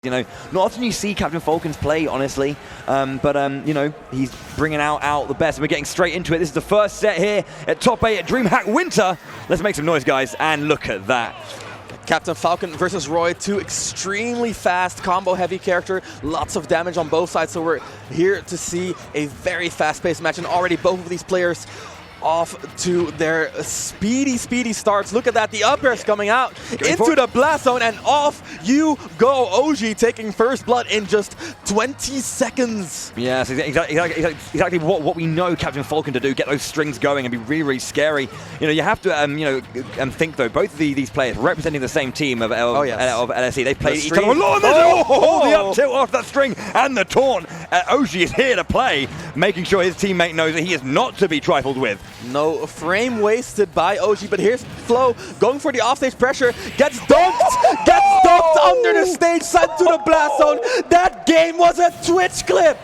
You know, not often you see Captain Falcon's play, honestly, but you know, he's bringing out the best. We're getting straight into it. This is the first set here at top 8 at DreamHack Winter. Let's make some noise, guys, and look at that. Captain Falcon versus Roy, two extremely fast, combo-heavy character, lots of damage on both sides, so we're here to see a very fast-paced match, and already both of these players off to their speedy starts. Look at that, the up air's coming out into the blast zone, and off you go. Ogey taking first blood in just 20 seconds. Yes, exactly what we know Captain Falcon to do, get those strings going and be really scary. You know, you have to think though, both of these players representing the same team of LSE, they played each other a lot. The up tilt off that string and the taunt. Ogey is here to play, making sure his teammate knows that he is not to be trifled with. No frame wasted by Ogey, but here's Flo going for the offstage pressure, gets dunked under the stage, sent to the blast zone. That game was a Twitch clip.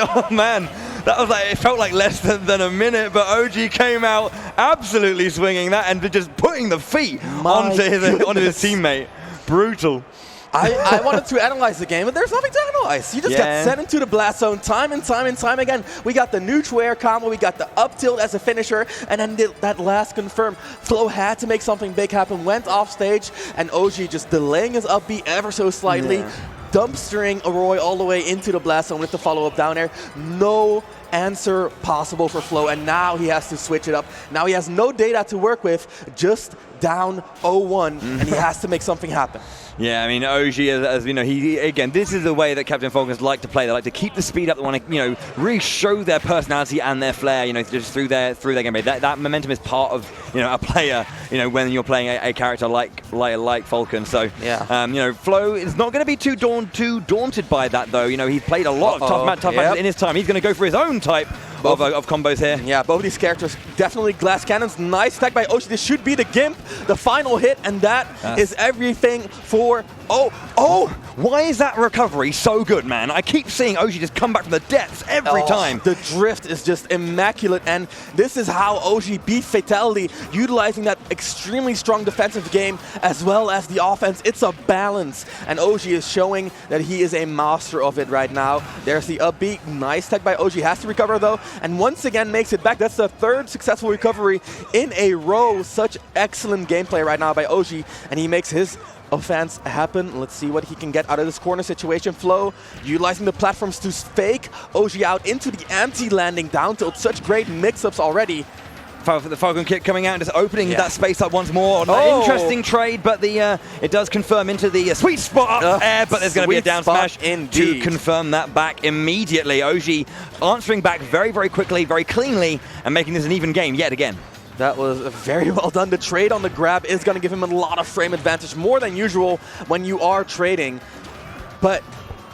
Oh man, that was it felt like less than a minute, but Ogey came out absolutely swinging that and just putting the feet onto his teammate. Brutal. I wanted to analyze the game, but there's nothing to analyze. You just got sent into the blast zone time and time again. We got the neutral air combo, we got the up tilt as a finisher, and then that last confirm. Flo had to make something big happen, went off stage, and Ogey just delaying his up B ever so slightly, dumpstering Roy all the way into the blast zone with the follow-up down air. No answer possible for Flo, and now he has to switch it up. Now he has no data to work with, just down 0-1, and he has to make something happen. Yeah, I mean, Ogey, as you know, again, this is the way that Captain Falcons like to play. They like to keep the speed up. They want to, really show their personality and their flair, just through their gameplay. That momentum is part of, a player, when you're playing a character like Falcon. So, Flo is not going to be too daunted by that, though. He's played a lot of tough matches in his time. He's going to go for his own type of combos here. Yeah, both of these characters definitely glass cannons. Nice tech by Ogey. This should be the Gimp, the final hit, and that is everything for why is that recovery so good, man? I keep seeing Ogey just come back from the depths every time. The drift is just immaculate, and this is how Ogey beat Fatality, utilizing that extremely strong defensive game as well as the offense. It's a balance, and Ogey is showing that he is a master of it right now. There's the up B. Nice tech by Ogey. Has to recover though, and once again makes it back. That's the third successful recovery in a row. Such excellent gameplay right now by Ogey, and he makes his offense happen. Let's see what he can get out of this corner situation. Flo utilizing the platforms to fake Ogey out into the anti-landing down tilt. Such great mix-ups already. The Falcon kick coming out and just opening that space up once more. Interesting trade, but it does confirm into the sweet spot up air, but there's going to be a down smash to confirm that back immediately. Ogey answering back very quickly, very cleanly, and making this an even game yet again. That was very well done. The trade on the grab is going to give him a lot of frame advantage, more than usual when you are trading. But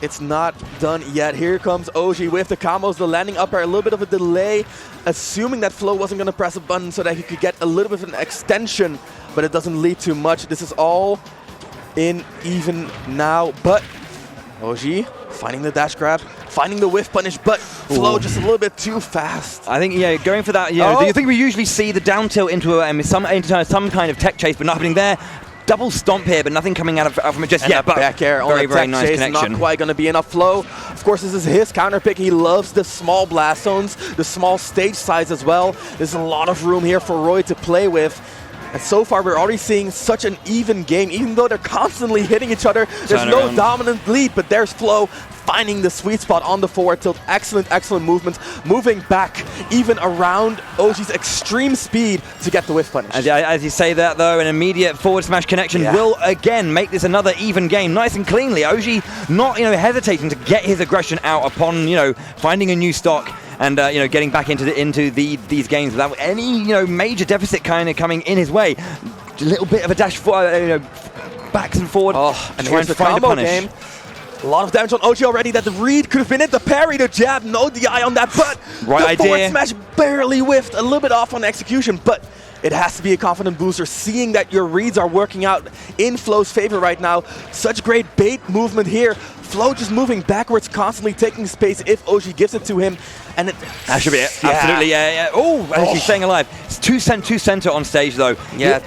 it's not done yet. Here comes Ogey with the combos, the landing up air, a little bit of a delay, assuming that Flo wasn't going to press a button so that he could get a little bit of an extension, but it doesn't lead to much. This is all in even now, but Ogey finding the dash grab, finding the whiff punish, but Flo just a little bit too fast. I think, going for that, do you think we usually see the down tilt into some kind of tech chase, but not happening there? Double stomp here, but nothing coming out from it just yet. But back air on the very nice chase, connection. Not quite going to be enough. Flo, of course, this is his counter pick. He loves the small blast zones, the small stage size as well. There's a lot of room here for Roy to play with. And so far, we're already seeing such an even game. Even though they're constantly hitting each other, there's no dominant lead, but there's Flo finding the sweet spot on the forward tilt. Excellent movements, moving back even around Ogey's extreme speed to get the whiff punish. As you say that, though, an immediate forward smash connection will again make this another even game, nice and cleanly. Ogey not hesitating to get his aggression out upon finding a new stock. And getting back into these games without any major deficit kind of coming in his way. A little bit of a dash backs and forward, and here's the combo game. A lot of damage on Ogey already. That the read could have been it. The parry, the jab, no DI on that, but the forward smash barely whiffed. A little bit off on execution, but it has to be a confident booster, seeing that your reads are working out in Flo's favor right now. Such great bait movement here. Flo just moving backwards, constantly taking space if Ogey gives it to him. And that should be it. Yeah. Absolutely, yeah. Oh, actually staying alive. It's two center on stage, though. Yeah,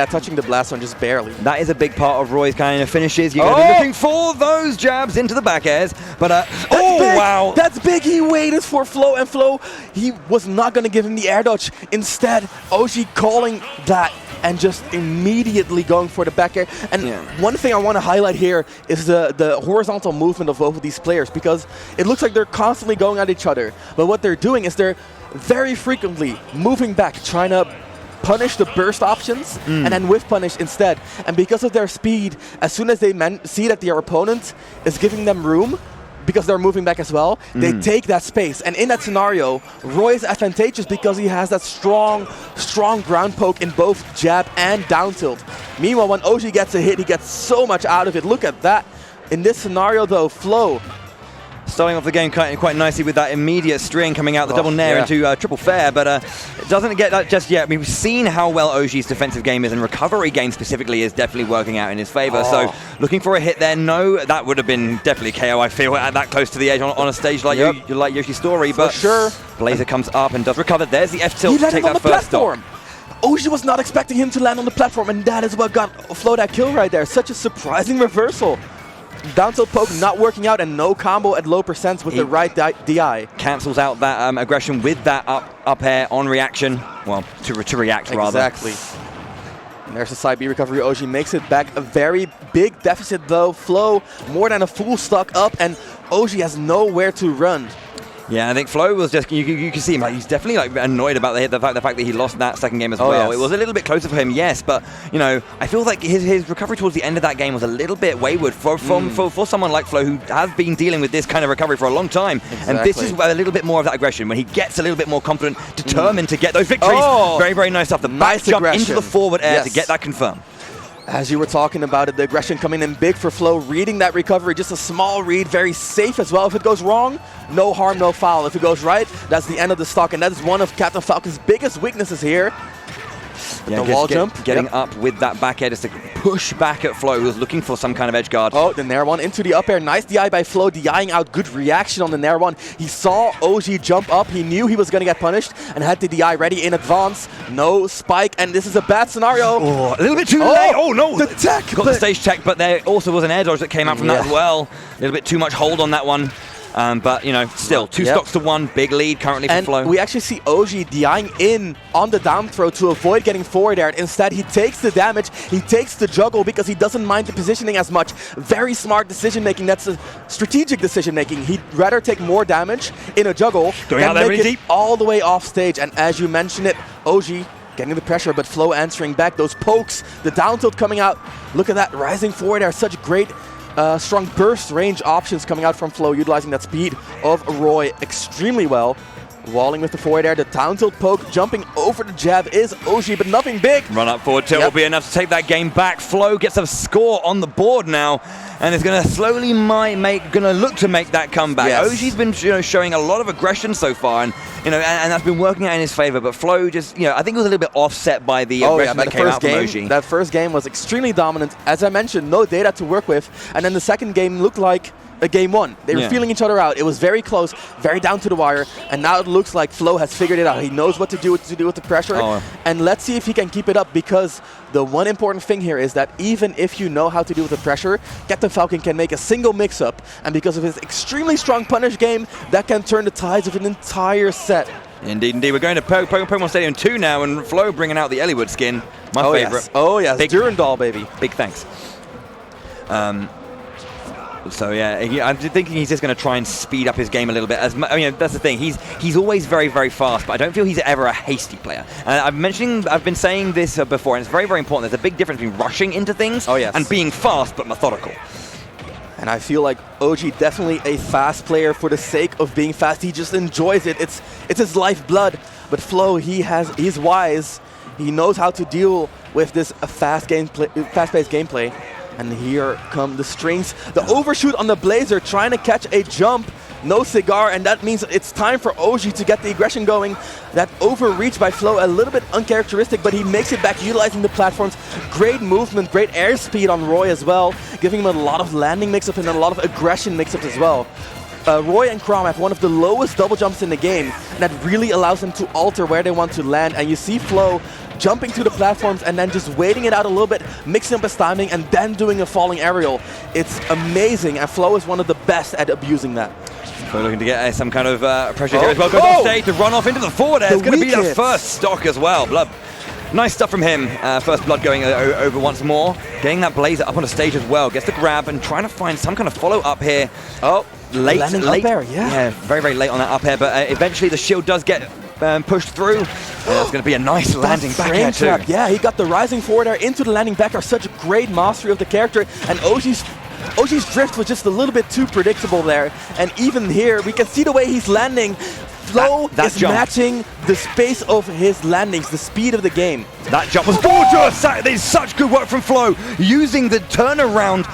touching the blast one just barely. That is a big part of Roy's kind of finishes. You're going to be looking for those jabs into the back airs. But, wow. That's big. He waited for Flo, and Flo, he was not going to give him the air dodge. Instead, Ogey calling that and just immediately going for the back air. And one thing I want to highlight here is the horizontal movement of both of these players, because it looks like they're constantly going at each other. But what they're doing is they're very frequently moving back, trying to punish the burst options and then whiff punish instead. And because of their speed, as soon as they see that their opponent is giving them room, because they're moving back as well, they take that space. And in that scenario, Roy is advantageous because he has that strong ground poke in both jab and down tilt. Meanwhile, when Ogey gets a hit, he gets so much out of it. Look at that. In this scenario, though, Flo starting off the game quite nicely with that immediate string coming out the double nair into triple fair, but it doesn't get that just yet. I mean, we've seen how well Ogey's defensive game is, and recovery game specifically is definitely working out in his favor. So looking for a hit there. No, that would have been definitely KO, I feel, at that close to the edge on a stage like like Yoshi's Story. But sure, Blazer comes up and does recover. There's the F tilt to take that first stop. Ogey was not expecting him to land on the platform, and that is what got Flo that kill right there. Such a surprising reversal. Down tilt poke not working out, and no combo at low percents with the right DI. Cancels out that aggression with that up air on reaction. Well, to react rather. Exactly. And there's the side B recovery. Ogey makes it back. A very big deficit though. Flo more than a full stock up, and Ogey has nowhere to run. Yeah, I think Flo was just, you can see him, he's definitely annoyed about the fact that he lost that second game as well. It was a little bit closer for him, yes, but I feel like his recovery towards the end of that game was a little bit wayward for someone like Flo, who has been dealing with this kind of recovery for a long time. Exactly. And this is a little bit more of that aggression, when he gets a little bit more confident, determined to get those victories. Very, very nice stuff. The back jump into the forward air to get that confirmed. As you were talking about it, the aggression coming in big for Flo, reading that recovery, just a small read, very safe as well. If it goes wrong, no harm, no foul. If it goes right, that's the end of the stock, and that is one of Captain Falcon's biggest weaknesses here. The wall jump. Getting up with that back air just to push back at Flo, who was looking for some kind of edge guard. The nair one into the up air. Nice DI by Flo, DIing out. Good reaction on the nair one. He saw Ogey jump up. He knew he was going to get punished and had the DI ready in advance. No spike, and this is a bad scenario. A little bit too late. Oh, no. The tech. Got the stage check, but there also was an air dodge that came out from that as well. A little bit too much hold on that one. But, still, 2 stocks to 1, big lead currently for Flo. We actually see Ogey DIing in on the down throw to avoid getting forward air. Instead, he takes the damage, he takes the juggle because he doesn't mind the positioning as much. Very smart decision-making. That's a strategic decision-making. He'd rather take more damage in a juggle than make it all the way off stage. And as you mentioned it, Ogey getting the pressure, but Flo answering back. Those pokes, the down tilt coming out. Look at that, rising forward air. Such great strong burst range options coming out from Flo, utilizing that speed of Roy extremely well. Walling with the forward air, the down tilt poke, jumping over the jab is Ogey, but nothing big. Run up forward tilt will be enough to take that game back. Flo gets a score on the board now, and is going to slowly look to make that comeback. Ogey's been showing a lot of aggression so far, and and that's been working out in his favor. But Flo just I think it was a little bit offset by the aggression that came out from Ogey. That first game was extremely dominant. As I mentioned, no data to work with, and then the second game looked like a game one. They were feeling each other out. It was very close, very down to the wire, and now it looks like Flo has figured it out. He knows what to do with the pressure, and let's see if he can keep it up, because the one important thing here is that even if you know how to deal with the pressure, Captain Falcon can make a single mix-up, and because of his extremely strong punish game, that can turn the tides of an entire set. Indeed, indeed. We're going to Pokemon Stadium 2 now, and Flo bringing out the Eliwood skin. My favorite. Yes. Big Durandal, baby. Big thanks. So I'm thinking he's just going to try and speed up his game a little bit. That's the thing. He's always very, very fast, but I don't feel he's ever a hasty player. And I've been saying this before, and it's very, very important. There's a big difference between rushing into things and being fast but methodical. And I feel like Ogey definitely a fast player for the sake of being fast. He just enjoys it. It's his lifeblood. But Flo, he's wise. He knows how to deal with this fast-paced gameplay. And here come the strings. The overshoot on the Blazer, trying to catch a jump. no cigar, and that means it's time for Ogey to get the aggression going. That overreach by Flo, a little bit uncharacteristic, but he makes it back utilizing the platforms. Great movement, great airspeed on Roy as well, giving him a lot of landing mix-up and a lot of aggression mix-up as well. Roy and Chrom have one of the lowest double jumps in the game, and that really allows them to alter where they want to land. And you see Flo jumping to the platforms and then just waiting it out a little bit, mixing up his timing, and then doing a falling aerial. It's amazing, and Flo is one of the best at abusing that. We're looking to get some kind of pressure here as well. Goes off stage to run off into the forward air. It's going to be the first stock as well. Blood. Nice stuff from him. First blood going over once more. Getting that Blazer up on the stage as well. Gets the grab and trying to find some kind of follow-up here. Oh, late. Up air, yeah, very, very late on that up air, but eventually the shield does get pushed through. And that's going to be a nice landing back air too. Yeah, he got the rising forward air into the landing back air. Such a great mastery of the character. And Ogey's drift was just a little bit too predictable there. And even here, we can see the way he's landing. Flo is matching the space of his landings, the speed of the game. That jump was gorgeous! There's such good work from Flo, using the turnaround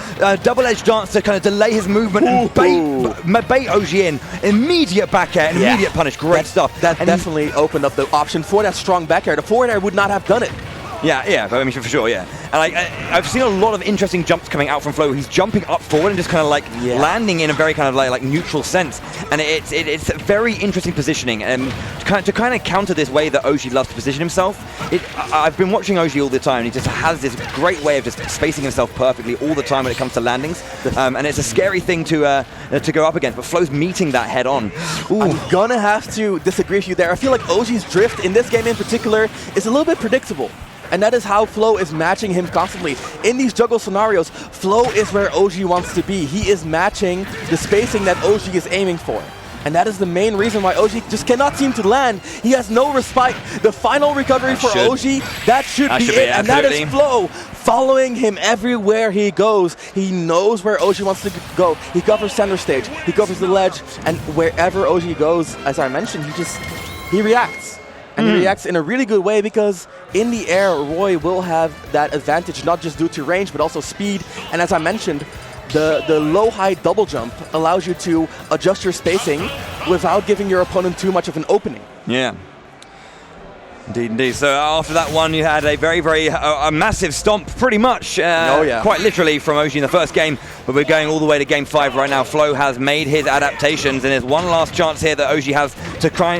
double-edged dance to kind of delay his movement and bait Ogey in. Immediate back air, immediate punish. Great stuff. That definitely opened up the option for that strong back air. The forward air would not have done it. Yeah, I mean, for sure, yeah. And I've seen a lot of interesting jumps coming out from Flo. He's jumping up forward and just kind of like landing in a very kind of like neutral sense. And it's a very interesting positioning. And to kind of counter this way that Ogey loves to position himself, I've been watching Ogey all the time, and he just has this great way of just spacing himself perfectly all the time when it comes to landings. And it's a scary thing to go up against, but Flo's meeting that head on. Ooh. I'm gonna have to disagree with you there. I feel like Ogey's drift in this game in particular is a little bit predictable. And that is how Flo is matching him constantly. In these juggle scenarios, Flo is where Ogey wants to be. He is matching the spacing that Ogey is aiming for. And that is the main reason why Ogey just cannot seem to land. He has no respite. The final recovery for Ogey, that should be it. And that is Flo following him everywhere he goes. He knows where Ogey wants to go. He covers center stage. He covers the ledge. And wherever Ogey goes, as I mentioned, he reacts. And he reacts in a really good way, because in the air, Roy will have that advantage, not just due to range, but also speed. And as I mentioned, the low-high double jump allows you to adjust your spacing without giving your opponent too much of an opening. Yeah. Indeed. So after that one, you had a very, very a massive stomp, pretty much, quite literally, from Ogey in the first game. But we're going all the way to Game 5 right now. Flo has made his adaptations, and there's one last chance here that Ogey has to try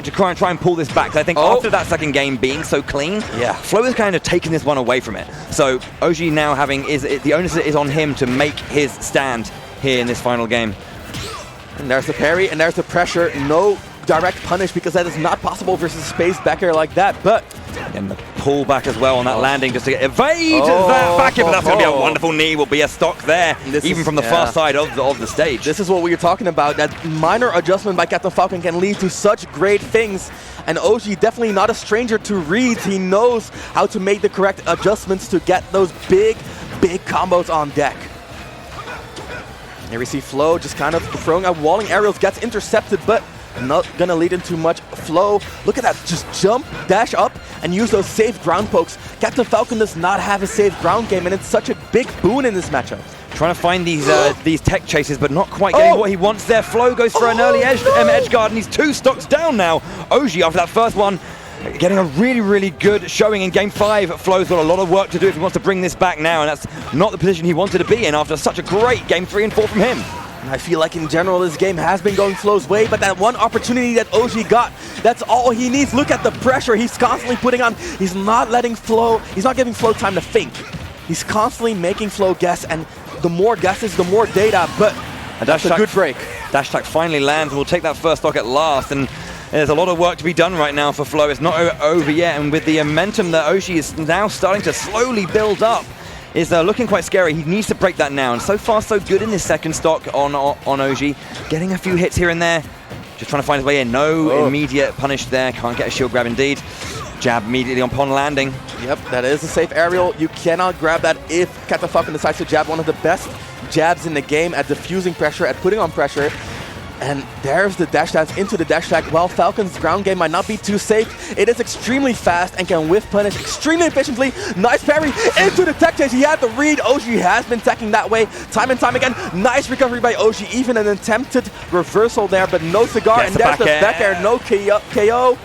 and pull this back. I think after that second game being so clean, Flo has kind of taken this one away from it. So Ogey now the onus is on him to make his stand here in this final game. And there's the parry, and there's the pressure. No direct punish, because that is not possible versus space back air like that. But and the pull back as well on that landing, just to evade that back air. But that's going to be a wonderful knee. Will be a stock there, even from the far side of the stage. This is what we were talking about. That minor adjustment by Captain Falcon can lead to such great things. And Ogey definitely not a stranger to reads. He knows how to make the correct adjustments to get those big combos on deck. Here we see Flo just kind of throwing out walling aerials, gets intercepted, but not gonna lead into much. Flo, look at that, just jump, dash up, and use those safe ground pokes. Captain Falcon does not have a safe ground game, and it's such a big boon in this matchup. Trying to find these tech chases, but not quite getting what he wants there. Flo goes for an early edge guard, and he's 2 stocks down now. Ogey, after that first one, getting a really, really good showing in Game 5. Flo's got a lot of work to do if he wants to bring this back now, and that's not the position he wanted to be in after such a great Game 3 and 4 from him. I feel like in general this game has been going Flo's way, but that one opportunity that Ogey got, that's all he needs. Look at the pressure he's constantly putting on. He's not letting Flo, he's not giving Flo time to think. He's constantly making Flo guess, and the more guesses, the more data, but that's a good break. Dash attack finally lands, and we'll take that first stock at last, and there's a lot of work to be done right now for Flo. It's not over yet, and with the momentum that Ogey is now starting to slowly build up, is looking quite scary. He needs to break that now, and so far so good in this second stock on Ogey. Getting a few hits here and there, just trying to find his way in. No immediate punish there, can't get a shield grab indeed. Jab immediately upon landing. Yep, that is a safe aerial. You cannot grab that if Captain Falcon decides to jab. One of the best jabs in the game at diffusing pressure, at putting on pressure. And there's the dash dance into the dash attack. While Falcon's ground game might not be too safe, it is extremely fast and can whiff punish extremely efficiently. Nice parry into the tech chase. He had the read. Ogey has been teching that way time and time again. Nice recovery by Ogey. Even an attempted reversal there, but no cigar. And there's the back air. No KO.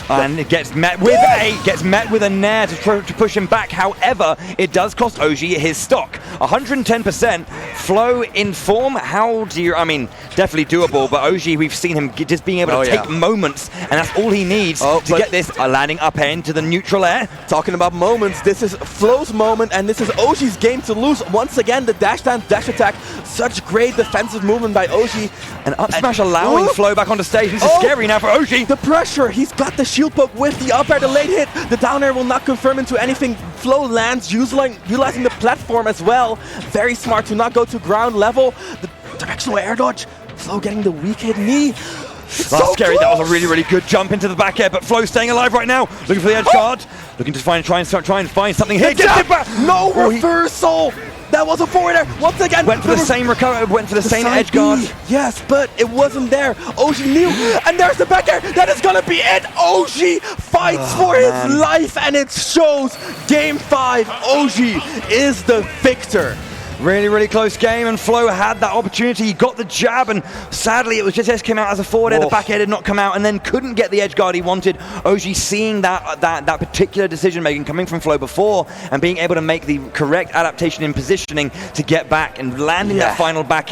And it gets met with a nair to push him back. However, it does cost Ogey his stock. 110%. Flow in form. How do you? I mean, definitely doable. But Ogey, we've seen him just being able to take moments, and that's all he needs to get this landing up air into the neutral air. Talking about moments, this is Flow's moment, and this is Ogey's game to lose. Once again, the dash dance, dash attack. Such great defensive movement by Ogey. And up smash allowing Flow back onto stage. This is scary now for Ogey. The pressure. He's got the shield poke with the up air, the late hit. The down air will not confirm into anything. Flow lands, utilizing the platform as well. Very smart to not go to ground level. The directional air dodge. Flow getting the weak hit knee. That's scary. That was a really, really good jump into the back air, but Flow staying alive right now. Looking for the edge guard. Looking to try and find something here. Gets it back. No reversal. That was a forward air. Once again, went for the same recovery. Went for the same edge guard. Yes, but it wasn't there. Ogey knew, and there's the back air. That is gonna be it. Ogey fights for his life, and it shows. Game 5. Ogey is the victor. Really, really close game, and Flow had that opportunity. He got the jab, and sadly, it was just came out as a forward air. The back air did not come out, and then couldn't get the edge guard he wanted. Ogey seeing that particular decision making coming from Flow before, and being able to make the correct adaptation in positioning to get back and landing that final back air.